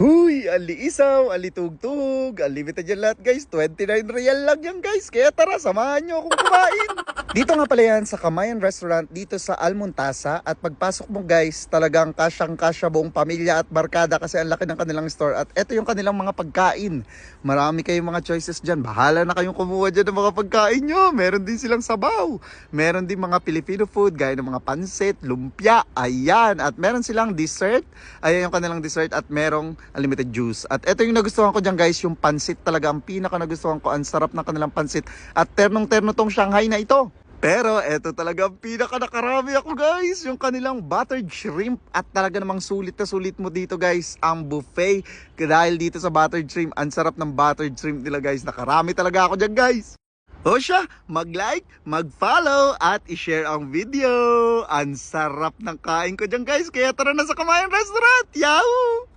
Huy, ali isaw, ali tugtog, unlimited yan lahat guys. 29 real lang yan guys. Kaya tara, samahan nyo akong kumain. Dito nga pala yan sa Kamayan Restaurant dito sa Almontasa. At pagpasok mo guys, talagang kasyang-kasya buong pamilya at barkada kasi ang laki ng kanilang store. At eto yung kanilang mga pagkain. Marami kayong mga choices dyan. Bahala na kayong kumuha dyan ng mga pagkain nyo. Meron din silang sabaw. Meron din mga Filipino food gaya ng mga pansit, lumpia, ayan. At meron silang dessert. Ayan yung kanilang dessert at merong unlimited juice. At ito yung nagustuhan ko dyan guys, yung pansit talaga ang pinaka nagustuhan ko. Ang sarap ng kanilang pansit. At ternong-terno tong Shanghai na ito. Pero ito talaga ang pinaka nakarami ako guys, yung kanilang buttered shrimp. At talaga namang sulit na sulit mo dito guys ang buffet. Dahil dito sa buttered shrimp, ang sarap ng buttered shrimp nila guys. Nakarami talaga ako dyan guys. O siya, mag-like, mag-follow, at i-share ang video. Ang sarap ng kain ko dyan guys. Kaya tara na sa Kamayan Restaurant. Yahoo!